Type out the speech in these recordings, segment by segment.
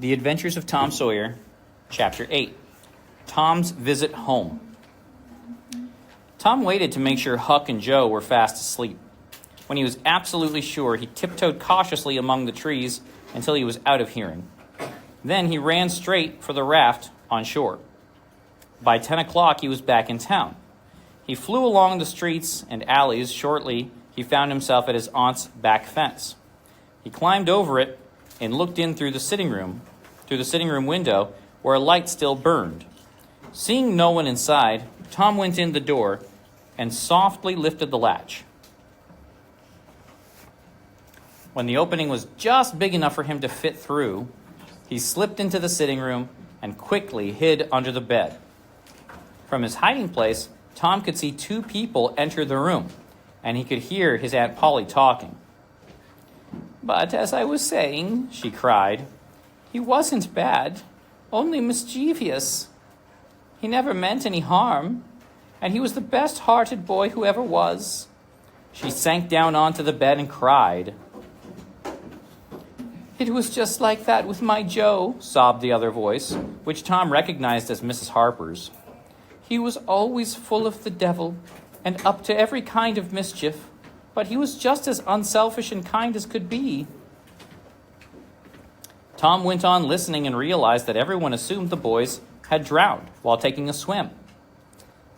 The Adventures of Tom Sawyer, Chapter 8, Tom's Visit Home. Tom waited to make sure Huck and Joe were fast asleep. When he was absolutely sure, he tiptoed cautiously among the trees until he was out of hearing. Then he ran straight for the raft on shore. By 10 o'clock, he was back in town. He flew along the streets and alleys. Shortly, he found himself at his aunt's back fence. He climbed over it and looked in through the sitting room window where a light still burned. Seeing no one inside, Tom went in the door and softly lifted the latch. When the opening was just big enough for him to fit through, he slipped into the sitting room and quickly hid under the bed. From his hiding place, Tom could see two people enter the room, and he could hear his Aunt Polly talking. "But as I was saying," she cried, "he wasn't bad, only mischievous. He never meant any harm, and he was the best-hearted boy who ever was." She sank down onto the bed and cried. "It was just like that with my Joe," sobbed the other voice, which Tom recognized as Mrs. Harper's. "He was always full of the devil and up to every kind of mischief, but he was just as unselfish and kind as could be." Tom went on listening and realized that everyone assumed the boys had drowned while taking a swim.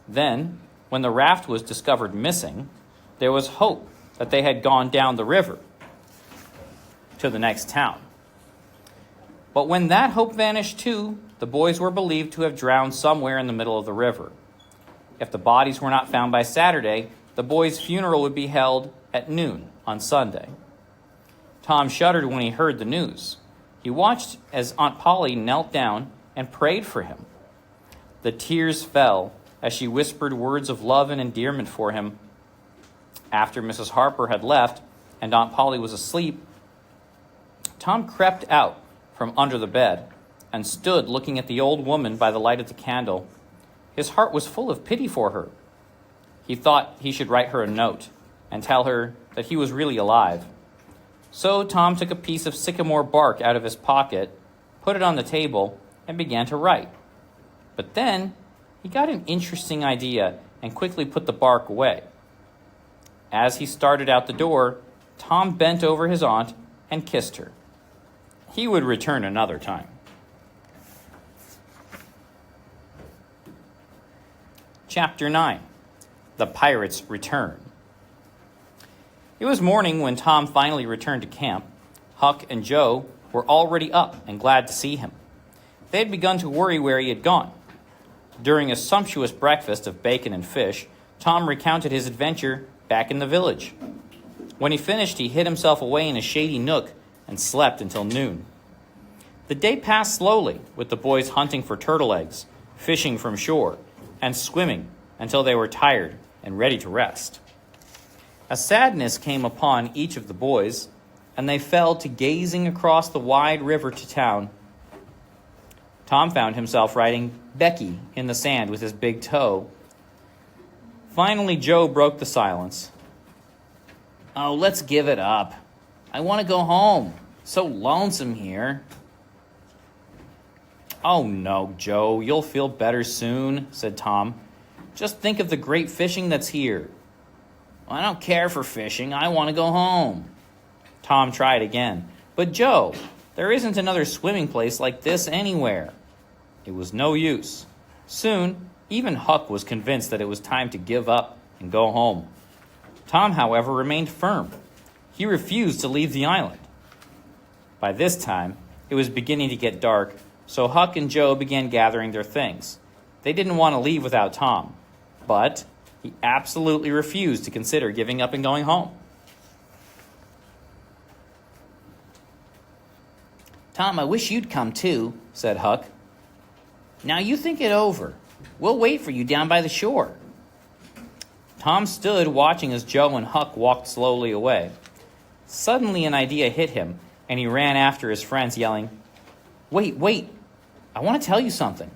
Then, when the raft was discovered missing, there was hope that they had gone down the river to the next town. But when that hope vanished too, the boys were believed to have drowned somewhere in the middle of the river. If the bodies were not found by Saturday, the boys' funeral would be held at noon on Sunday. Tom shuddered when he heard the news. He watched as Aunt Polly knelt down and prayed for him. The tears fell as she whispered words of love and endearment for him. After Mrs. Harper had left and Aunt Polly was asleep, Tom crept out from under the bed and stood looking at the old woman by the light of the candle. His heart was full of pity for her. He thought he should write her a note and tell her that he was really alive. So Tom took a piece of sycamore bark out of his pocket, put it on the table, and began to write. But then he got an interesting idea and quickly put the bark away. As he started out the door, Tom bent over his aunt and kissed her. He would return another time. Chapter 9. The Pirates Return. It was morning when Tom finally returned to camp. Huck and Joe were already up and glad to see him. They had begun to worry where he had gone. During a sumptuous breakfast of bacon and fish, Tom recounted his adventure back in the village. When he finished, he hid himself away in a shady nook and slept until noon. The day passed slowly, with the boys hunting for turtle eggs, fishing from shore, and swimming until they were tired and ready to rest. A sadness came upon each of the boys, and they fell to gazing across the wide river to town. Tom found himself writing Becky in the sand with his big toe. Finally, Joe broke the silence. "Oh, let's give it up. I want to go home. So lonesome here." "Oh no, Joe, you'll feel better soon," said Tom. "Just think of the great fishing that's here." "I don't care for fishing. I want to go home." Tom tried again. "But Joe, there isn't another swimming place like this anywhere." It was no use. Soon, even Huck was convinced that it was time to give up and go home. Tom, however, remained firm. He refused to leave the island. By this time, it was beginning to get dark, so Huck and Joe began gathering their things. They didn't want to leave without Tom, but he absolutely refused to consider giving up and going home. "Tom, I wish you'd come too," said Huck. "Now you think it over. We'll wait for you down by the shore." Tom stood watching as Joe and Huck walked slowly away. Suddenly an idea hit him, and he ran after his friends, yelling, Wait, I want to tell you something."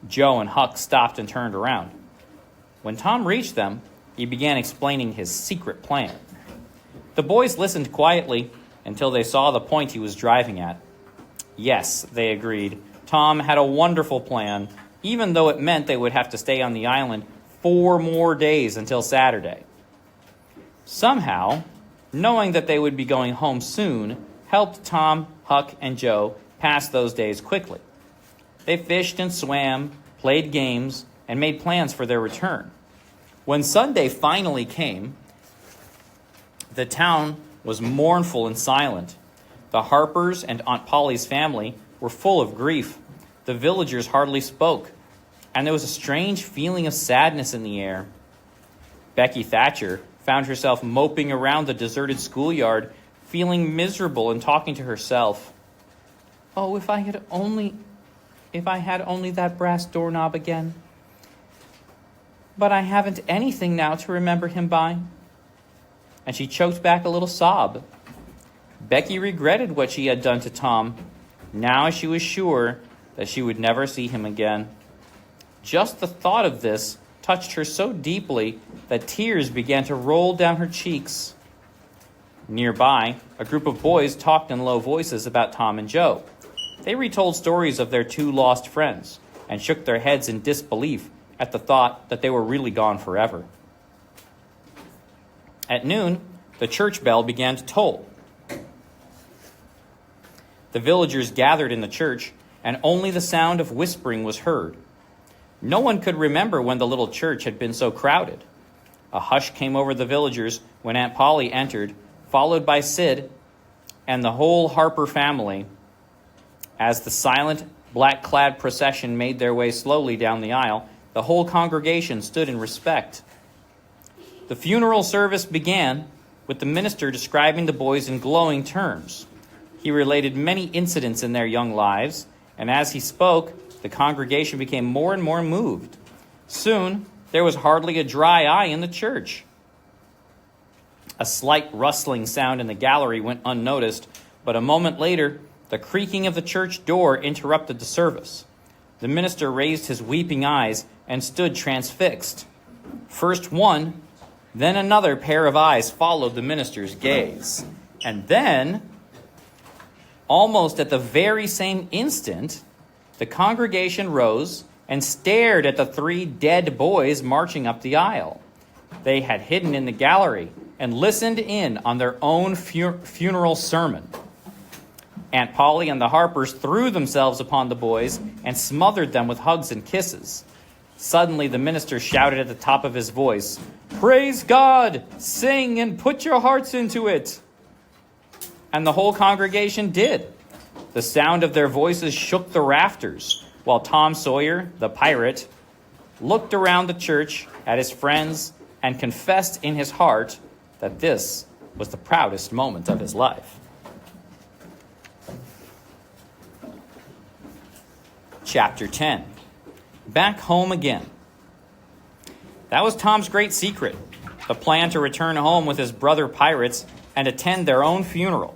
Joe and Huck stopped and turned around. When Tom reached them, he began explaining his secret plan. The boys listened quietly until they saw the point he was driving at. Yes, they agreed. Tom had a wonderful plan, even though it meant they would have to stay on the island 4 more days until Saturday. Somehow, knowing that they would be going home soon helped Tom, Huck, and Joe pass those days quickly. They fished and swam, played games, and made plans for their return. When Sunday finally came, the town was mournful and silent. The Harpers and Aunt Polly's family were full of grief. The villagers hardly spoke, and there was a strange feeling of sadness in the air. Becky Thatcher found herself moping around the deserted schoolyard, feeling miserable and talking to herself. Oh, if I had only that brass doorknob again. But I haven't anything now to remember him by. And she choked back a little sob. Becky regretted what she had done to Tom. Now she was sure that she would never see him again. Just the thought of this touched her so deeply that tears began to roll down her cheeks. Nearby, a group of boys talked in low voices about Tom and Joe. They retold stories of their 2 lost friends and shook their heads in disbelief at the thought that they were really gone forever. At noon, the church bell began to toll. The villagers gathered in the church, and only the sound of whispering was heard. No one could remember when the little church had been so crowded. A hush came over the villagers when Aunt Polly entered, followed by Sid and the whole Harper family. As the silent, black-clad procession made their way slowly down the aisle, the whole congregation stood in respect. The funeral service began with the minister describing the boys in glowing terms. He related many incidents in their young lives, and as he spoke, the congregation became more and more moved. Soon, there was hardly a dry eye in the church. A slight rustling sound in the gallery went unnoticed, but a moment later, the creaking of the church door interrupted the service. The minister raised his weeping eyes and stood transfixed. First one, then another pair of eyes followed the minister's gaze. And then, almost at the very same instant, the congregation rose and stared at the 3 dead boys marching up the aisle. They had hidden in the gallery and listened in on their own funeral sermon. Aunt Polly and the Harpers threw themselves upon the boys and smothered them with hugs and kisses. Suddenly, the minister shouted at the top of his voice, "Praise God! Sing and put your hearts into it!" And the whole congregation did. The sound of their voices shook the rafters, while Tom Sawyer, the pirate, looked around the church at his friends and confessed in his heart that this was the proudest moment of his life. Chapter 10. Back home again. That was Tom's great secret, the plan to return home with his brother pirates and attend their own funeral.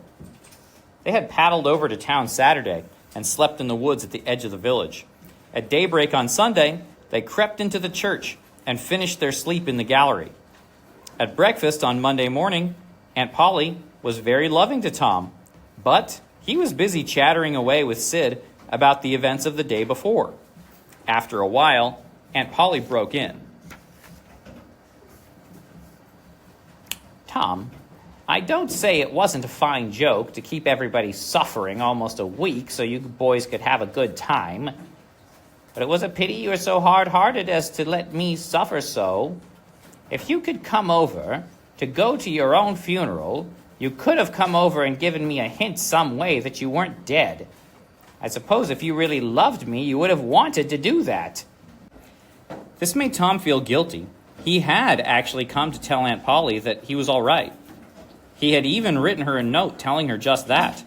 They had paddled over to town Saturday and slept in the woods at the edge of the village. At daybreak on Sunday, they crept into the church and finished their sleep in the gallery. At breakfast on Monday morning, Aunt Polly was very loving to Tom, but he was busy chattering away with Sid about the events of the day before. After a while, Aunt Polly broke in. "Tom, I don't say it wasn't a fine joke to keep everybody suffering almost a week so you boys could have a good time. But it was a pity you were so hard-hearted as to let me suffer so. If you could come over to go to your own funeral, you could have come over and given me a hint some way that you weren't dead. I suppose if you really loved me, you would have wanted to do that." This made Tom feel guilty. He had actually come to tell Aunt Polly that he was all right. He had even written her a note telling her just that.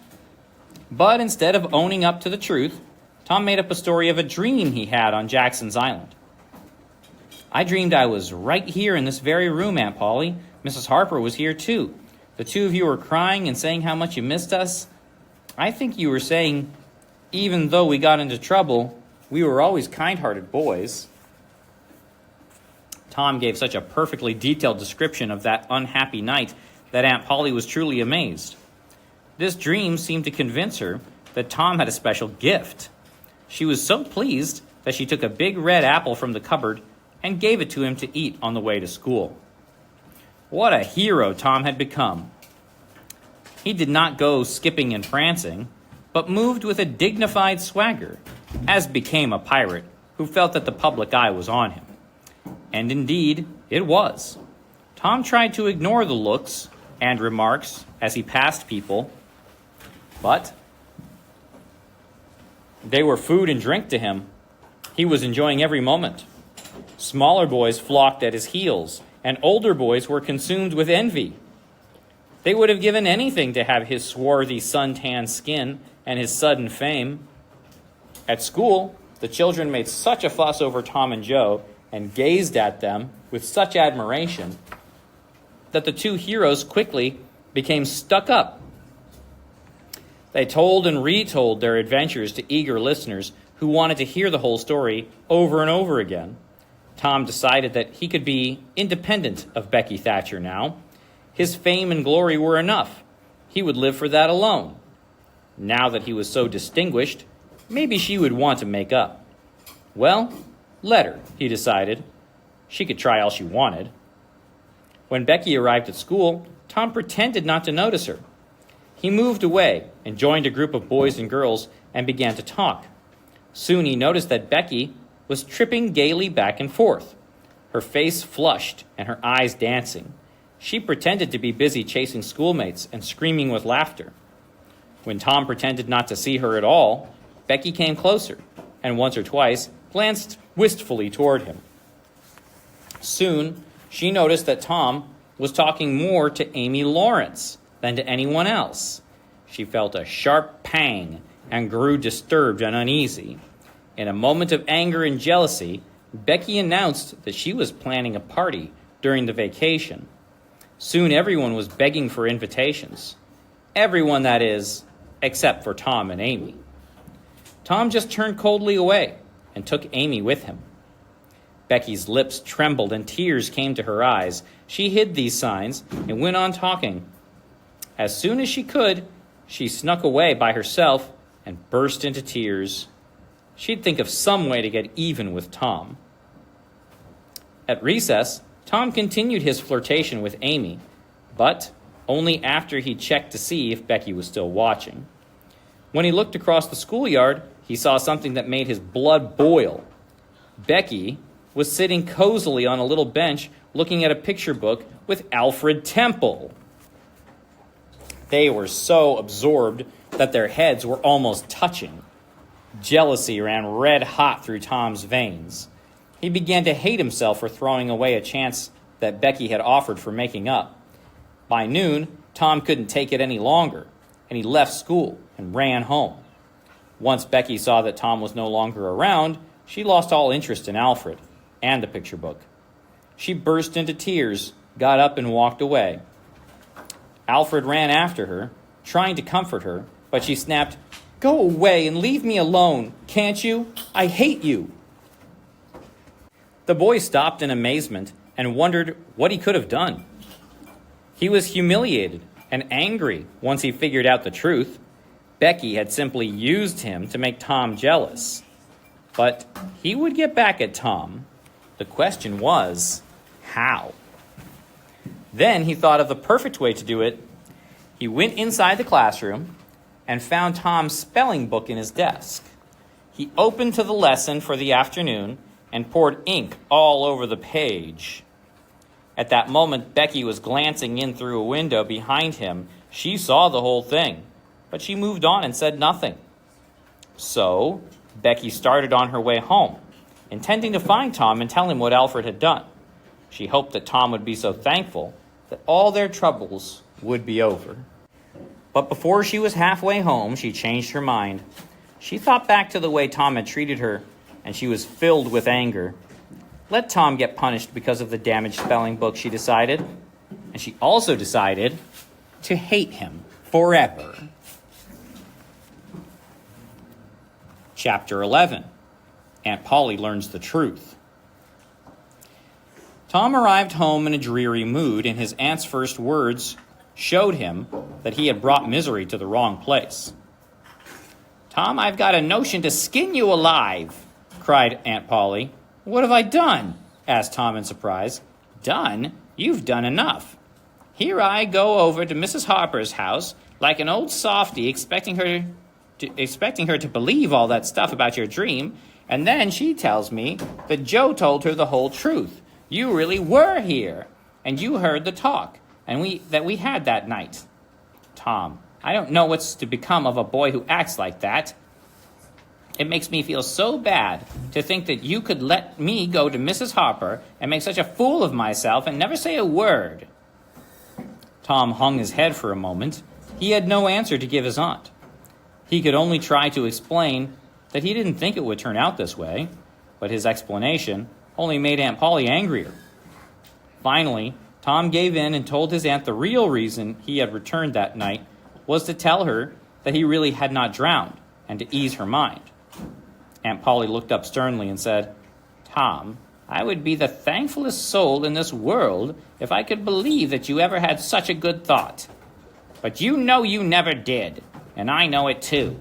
But instead of owning up to the truth, Tom made up a story of a dream he had on Jackson's Island. "I dreamed I was right here in this very room, Aunt Polly. Mrs. Harper was here too. The 2 of you were crying and saying how much you missed us. I think you were saying, even though we got into trouble, we were always kind-hearted boys." Tom gave such a perfectly detailed description of that unhappy night that Aunt Polly was truly amazed. This dream seemed to convince her that Tom had a special gift. She was so pleased that she took a big red apple from the cupboard and gave it to him to eat on the way to school. What a hero Tom had become. He did not go skipping and prancing, but moved with a dignified swagger, as became a pirate who felt that the public eye was on him. And indeed, it was. Tom tried to ignore the looks and remarks as he passed people, but they were food and drink to him. He was enjoying every moment. Smaller boys flocked at his heels, and older boys were consumed with envy. They would have given anything to have his swarthy, sun-tanned skin and his sudden fame. At school, the children made such a fuss over Tom and Joe and gazed at them with such admiration that the two heroes quickly became stuck up. They told and retold their adventures to eager listeners who wanted to hear the whole story over and over again. Tom decided that he could be independent of Becky Thatcher now. His fame and glory were enough. He would live for that alone. Now that he was so distinguished, maybe she would want to make up. Well, let her, he decided. She could try all she wanted. When Becky arrived at school, Tom pretended not to notice her. He moved away and joined a group of boys and girls and began to talk. Soon he noticed that Becky was tripping gaily back and forth, her face flushed and her eyes dancing. She pretended to be busy chasing schoolmates and screaming with laughter. When Tom pretended not to see her at all, Becky came closer and once or twice glanced wistfully toward him. Soon, she noticed that Tom was talking more to Amy Lawrence than to anyone else. She felt a sharp pang and grew disturbed and uneasy. In a moment of anger and jealousy, Becky announced that she was planning a party during the vacation. Soon everyone was begging for invitations. Everyone, that is, except for Tom and Amy. Tom just turned coldly away and took Amy with him. Becky's lips trembled and tears came to her eyes. She hid these signs and went on talking. As soon as she could, she snuck away by herself and burst into tears. She'd think of some way to get even with Tom. At recess, Tom continued his flirtation with Amy, but only after he checked to see if Becky was still watching. When he looked across the schoolyard, he saw something that made his blood boil. Becky was sitting cozily on a little bench looking at a picture book with Alfred Temple. They were so absorbed that their heads were almost touching. Jealousy ran red hot through Tom's veins. He began to hate himself for throwing away a chance that Becky had offered for making up. By noon, Tom couldn't take it any longer, and he left school and ran home. Once Becky saw that Tom was no longer around, she lost all interest in Alfred and the picture book. She burst into tears, got up, and walked away. Alfred ran after her, trying to comfort her, but she snapped, "Go away and leave me alone, can't you? I hate you." The boy stopped in amazement and wondered what he could have done. He was humiliated and angry once he figured out the truth. Becky had simply used him to make Tom jealous. But he would get back at Tom. The question was, how? Then he thought of the perfect way to do it. He went inside the classroom and found Tom's spelling book in his desk. He opened to the lesson for the afternoon and poured ink all over the page. At that moment, Becky was glancing in through a window behind him. She saw the whole thing, but she moved on and said nothing. So, Becky started on her way home, intending to find Tom and tell him what Alfred had done. She hoped that Tom would be so thankful that all their troubles would be over. But before she was halfway home, she changed her mind. She thought back to the way Tom had treated her, and she was filled with anger. Let Tom get punished because of the damaged spelling book, she decided. And she also decided to hate him forever. Chapter 11. Aunt Polly Learns the Truth. Tom arrived home in a dreary mood, and his aunt's first words showed him that he had brought misery to the wrong place. "Tom, I've got a notion to skin you alive," cried Aunt Polly. "What have I done?" asked Tom in surprise. "Done? You've done enough. Here I go over to Mrs. Harper's house like an old softy, expecting her to believe all that stuff about your dream, and then she tells me that Joe told her the whole truth. You really were here, and you heard the talk that we had that night. Tom, I don't know what's to become of a boy who acts like that. It makes me feel so bad to think that you could let me go to Mrs. Harper and make such a fool of myself and never say a word." Tom hung his head for a moment. He had no answer to give his aunt. He could only try to explain that he didn't think it would turn out this way, but his explanation only made Aunt Polly angrier. Finally, Tom gave in and told his aunt the real reason he had returned that night was to tell her that he really had not drowned and to ease her mind. Aunt Polly looked up sternly and said, "Tom, I would be the thankfulest soul in this world if I could believe that you ever had such a good thought. But you know you never did, and I know it too."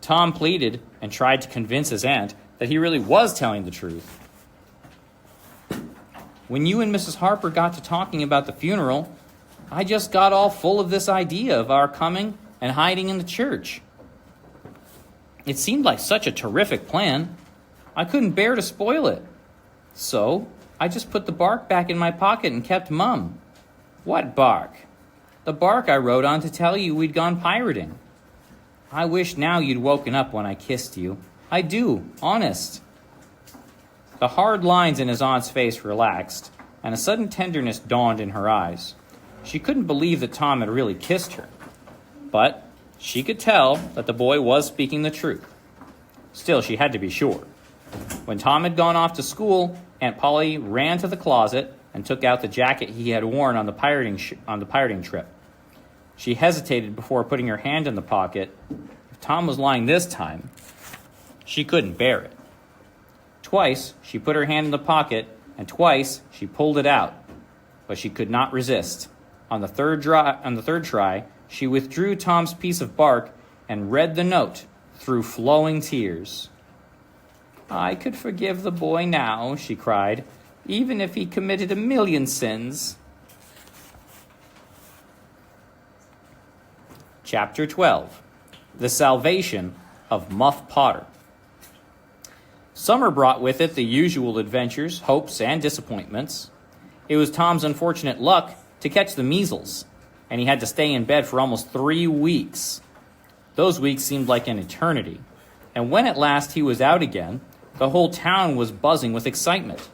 Tom pleaded and tried to convince his aunt that he really was telling the truth. "When you and Mrs. Harper got to talking about the funeral, I just got all full of this idea of our coming and hiding in the church. It seemed like such a terrific plan. I couldn't bear to spoil it. So I just put the bark back in my pocket and kept mum." "What bark?" "The bark I wrote on to tell you we'd gone pirating. I wish now you'd woken up when I kissed you. I do, honest." The hard lines in his aunt's face relaxed, and a sudden tenderness dawned in her eyes. She couldn't believe that Tom had really kissed her, but she could tell that the boy was speaking the truth. Still, she had to be sure. When Tom had gone off to school, Aunt Polly ran to the closet and took out the jacket he had worn on the pirating trip. She hesitated before putting her hand in the pocket. If Tom was lying this time, she couldn't bear it. Twice she put her hand in the pocket, and twice she pulled it out, but she could not resist. On the third try, she withdrew Tom's piece of bark and read the note through flowing tears. "I could forgive the boy now," she cried, "even if he committed 1,000,000 sins." Chapter 12. The Salvation of Muff Potter. Summer brought with it the usual adventures, hopes, and disappointments. It was Tom's unfortunate luck to catch the measles, and he had to stay in bed for almost 3 weeks. Those weeks seemed like an eternity, and when at last he was out again, the whole town was buzzing with excitement.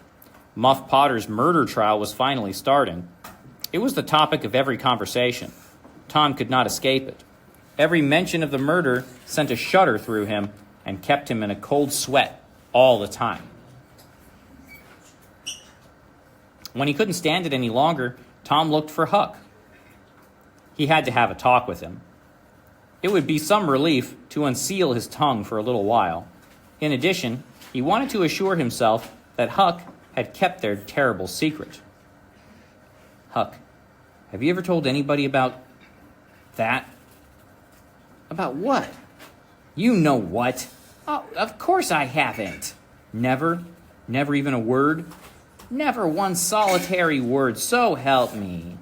Muff Potter's murder trial was finally starting. It was the topic of every conversation. Tom could not escape it. Every mention of the murder sent a shudder through him and kept him in a cold sweat all the time. When he couldn't stand it any longer, Tom looked for Huck. He had to have a talk with him. It would be some relief to unseal his tongue for a little while. In addition, he wanted to assure himself that Huck had kept their terrible secret. "Huck, have you ever told anybody about that?" "About what?" "You know what." "Oh, of course I haven't." Never even a word?" "Never one solitary word, so help me."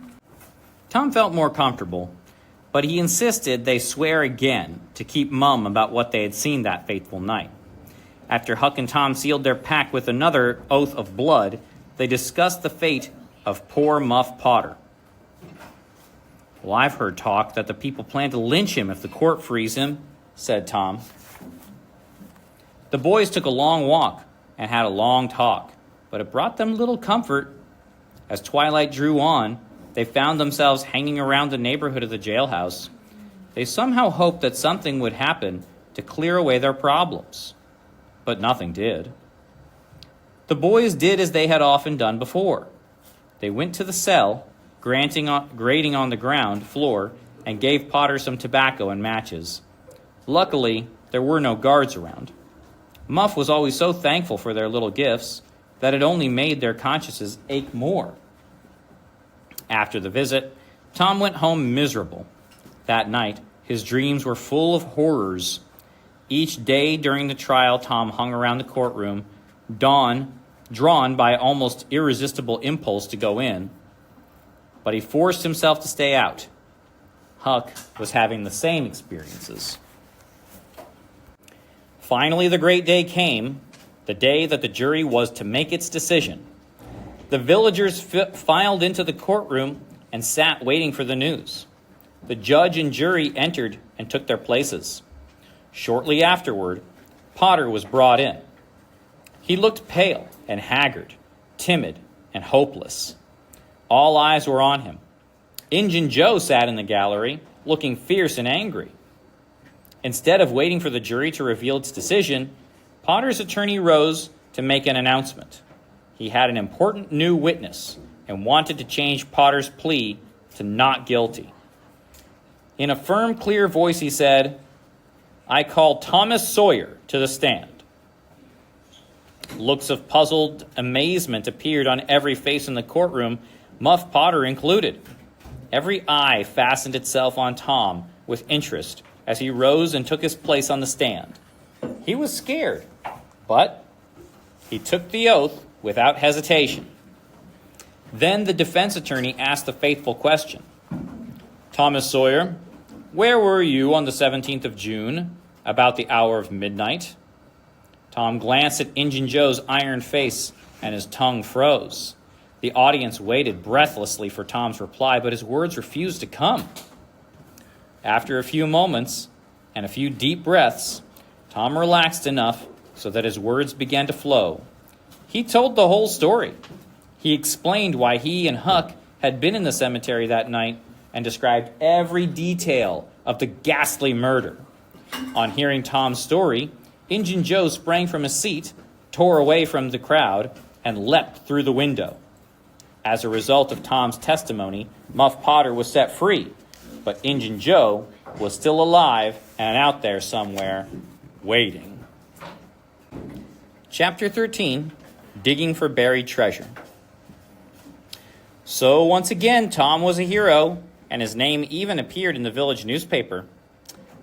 Tom felt more comfortable, but he insisted they swear again to keep mum about what they had seen that fateful night. After Huck and Tom sealed their pact with another oath of blood, they discussed the fate of poor Muff Potter. "Well, I've heard talk that the people plan to lynch him if the court frees him," said Tom. The boys took a long walk and had a long talk, but it brought them little comfort. As twilight drew on, they found themselves hanging around the neighborhood of the jailhouse. They somehow hoped that something would happen to clear away their problems, but nothing did. The boys did as they had often done before. They went to the cell, grating on the ground floor, and gave Potter some tobacco and matches. Luckily, there were no guards around. Muff was always so thankful for their little gifts that it only made their consciences ache more. After the visit, Tom went home miserable. That night, His dreams were full of horrors. Each day during the trial, Tom hung around the courtroom, drawn by almost irresistible impulse to go in, but he forced himself to stay out. Huck was having the same experiences. Finally, the great day came, the day that the jury was to make its decision. The villagers filed into the courtroom and sat waiting for the news. The judge and jury entered and took their places. Shortly afterward, Potter was brought in. He looked pale and haggard, timid and hopeless. All eyes were on him. Injun Joe sat in the gallery, looking fierce and angry. Instead of waiting for the jury to reveal its decision, Potter's attorney rose to make an announcement. He had an important new witness and wanted to change Potter's plea to not guilty. In a firm, clear voice, he said, "I call Thomas Sawyer to the stand." Looks of puzzled amazement appeared on every face in the courtroom, Muff Potter included. Every eye fastened itself on Tom with interest as he rose and took his place on the stand. He was scared, but he took the oath without hesitation. Then the defense attorney asked the faithful question, "Thomas Sawyer, where were you on the 17th of June, about the hour of midnight?" Tom glanced at Injun Joe's iron face, and his tongue froze. The audience waited breathlessly for Tom's reply, but his words refused to come. After a few moments and a few deep breaths, Tom relaxed enough so that his words began to flow. He told the whole story. He explained why he and Huck had been in the cemetery that night and described every detail of the ghastly murder. On hearing Tom's story, Injun Joe sprang from his seat, tore away from the crowd, and leapt through the window. As a result of Tom's testimony, Muff Potter was set free, but Injun Joe was still alive and out there somewhere, waiting. Chapter 13, Digging for Buried Treasure. So once again, Tom was a hero, and his name even appeared in the village newspaper.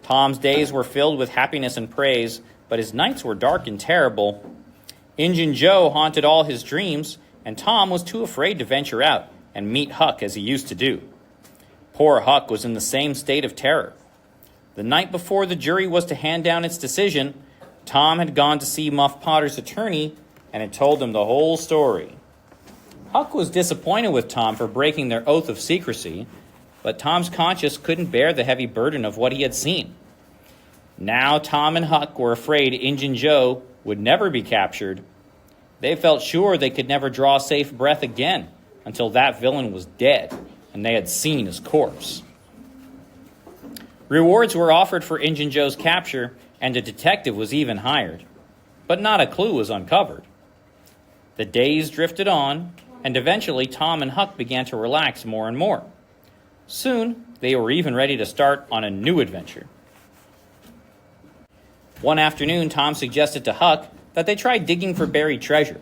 Tom's days were filled with happiness and praise, but his nights were dark and terrible. Injun Joe haunted all his dreams, and Tom was too afraid to venture out and meet Huck as he used to do. Poor Huck was in the same state of terror. The night before the jury was to hand down its decision, Tom had gone to see Muff Potter's attorney and had told him the whole story. Huck was disappointed with Tom for breaking their oath of secrecy, but Tom's conscience couldn't bear the heavy burden of what he had seen. Now Tom and Huck were afraid Injun Joe would never be captured. They felt sure they could never draw a safe breath again until that villain was dead and they had seen his corpse. Rewards were offered for Injun Joe's capture, and a detective was even hired, but not a clue was uncovered. The days drifted on, and eventually Tom and Huck began to relax more and more. Soon, they were even ready to start on a new adventure. One afternoon, Tom suggested to Huck that they try digging for buried treasure.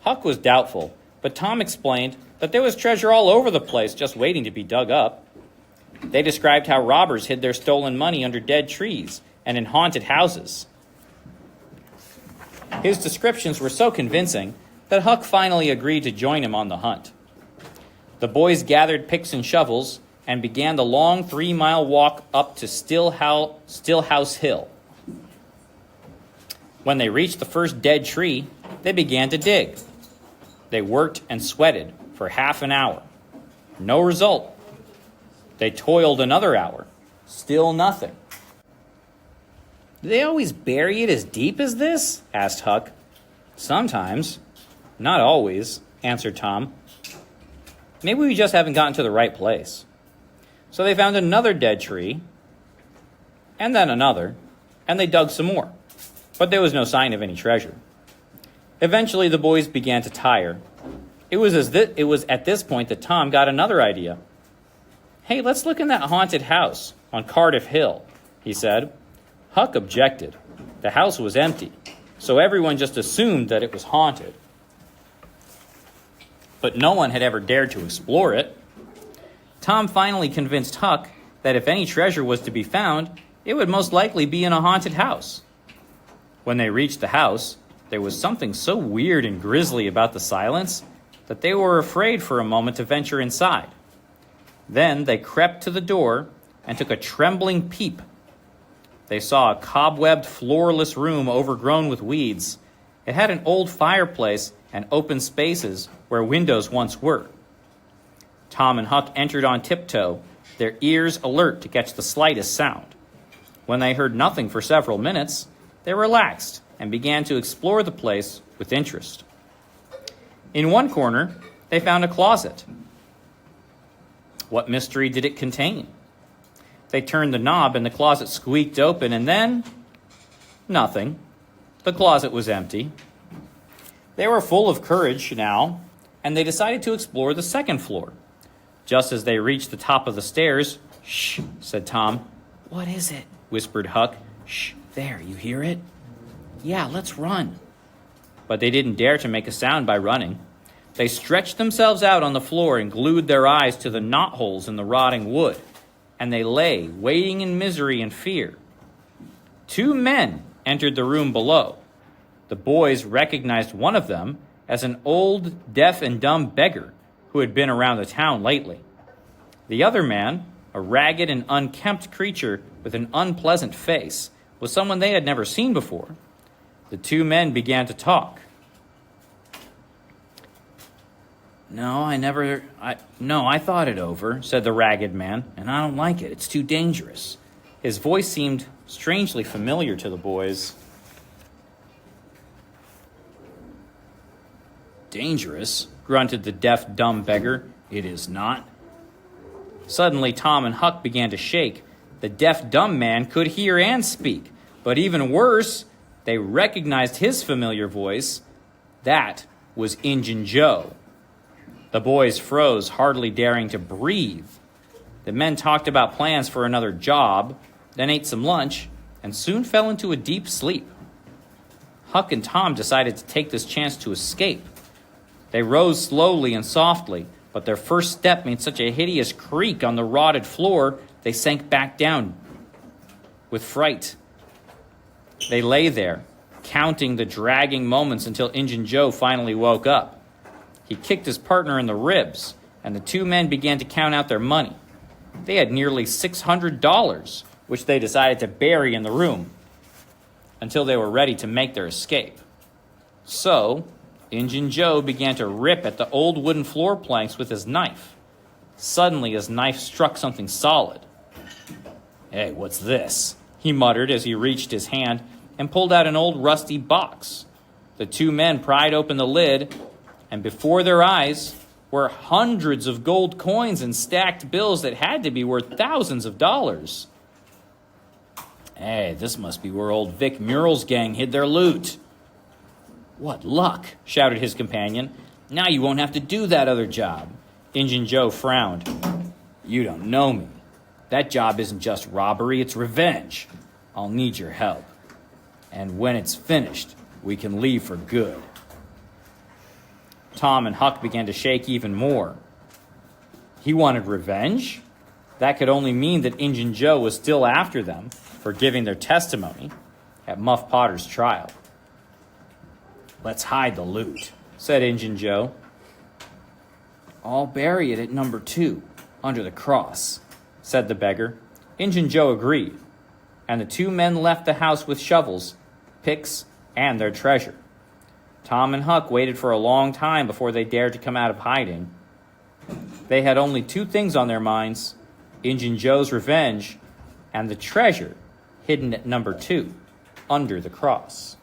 Huck was doubtful, but Tom explained that there was treasure all over the place just waiting to be dug up. They described how robbers hid their stolen money under dead trees and in haunted houses. His descriptions were so convincing that Huck finally agreed to join him on the hunt. The boys gathered picks and shovels and began the long 3-mile walk up to Stillhouse Hill. When they reached the first dead tree, they began to dig. They worked and sweated for half an hour. No result. They toiled another hour. Still nothing. "Do they always bury it as deep as this?" asked Huck. "Sometimes. Not always," answered Tom. "Maybe we just haven't gotten to the right place." So they found another dead tree, and then another, and they dug some more. But there was no sign of any treasure. Eventually, the boys began to tire. It was at this point that Tom got another idea. "Hey, let's look in that haunted house on Cardiff Hill," he said. Huck objected. The house was empty, so everyone just assumed that it was haunted. But no one had ever dared to explore it. Tom finally convinced Huck that if any treasure was to be found, it would most likely be in a haunted house. When they reached the house, there was something so weird and grisly about the silence that they were afraid for a moment to venture inside. Then they crept to the door and took a trembling peep. They saw a cobwebbed, floorless room overgrown with weeds. It had an old fireplace and open spaces where windows once were. Tom and Huck entered on tiptoe, their ears alert to catch the slightest sound. When they heard nothing for several minutes, they relaxed and began to explore the place with interest. In one corner, they found a closet. What mystery did it contain? They turned the knob and the closet squeaked open, and then nothing. The closet was empty. They were full of courage now, and they decided to explore the second floor. Just as they reached the top of the stairs, "Shh," said Tom. "What is it?" whispered Huck. "Shh, there, you hear it?" "Yeah, let's run." But they didn't dare to make a sound by running. They stretched themselves out on the floor and glued their eyes to the knotholes in the rotting wood, and they lay, waiting in misery and fear. 2 men entered the room below. The boys recognized one of them as an old deaf and dumb beggar who had been around the town lately. The other man, a ragged and unkempt creature with an unpleasant face, was someone they had never seen before. The 2 men began to talk. I thought it over," said the ragged man, "and I don't like it. It's too dangerous." His voice seemed strangely familiar to the boys. "Dangerous?" grunted the deaf, dumb beggar. "It is not." Suddenly, Tom and Huck began to shake. The deaf, dumb man could hear and speak, but even worse, they recognized his familiar voice. That was Injun Joe. The boys froze, hardly daring to breathe. The men talked about plans for another job, then ate some lunch, and soon fell into a deep sleep. Huck and Tom decided to take this chance to escape. They rose slowly and softly, but their first step made such a hideous creak on the rotted floor, they sank back down with fright. They lay there, counting the dragging moments until Injun Joe finally woke up. He kicked his partner in the ribs, and the 2 men began to count out their money. They had nearly $600, which they decided to bury in the room until they were ready to make their escape. So, Injun Joe began to rip at the old wooden floor planks with his knife. Suddenly, his knife struck something solid. "Hey, what's this?" he muttered as he reached his hand and pulled out an old rusty box. The 2 men pried open the lid, and before their eyes were hundreds of gold coins and stacked bills that had to be worth thousands of dollars. "Hey, this must be where old Vic Murrell's gang hid their loot." "What luck," shouted his companion. "Now you won't have to do that other job." Injun Joe frowned. "You don't know me. That job isn't just robbery, it's revenge. I'll need your help. And when it's finished, we can leave for good." Tom and Huck began to shake even more. He wanted revenge? That could only mean that Injun Joe was still after them for giving their testimony at Muff Potter's trial. "Let's hide the loot," said Injun Joe. "I'll bury it at number 2, under the cross," said the beggar. Injun Joe agreed, and the 2 men left the house with shovels, picks, and their treasure. Tom and Huck waited for a long time before they dared to come out of hiding. They had only 2 things on their minds: Injun Joe's revenge and the treasure hidden at number 2, under the cross.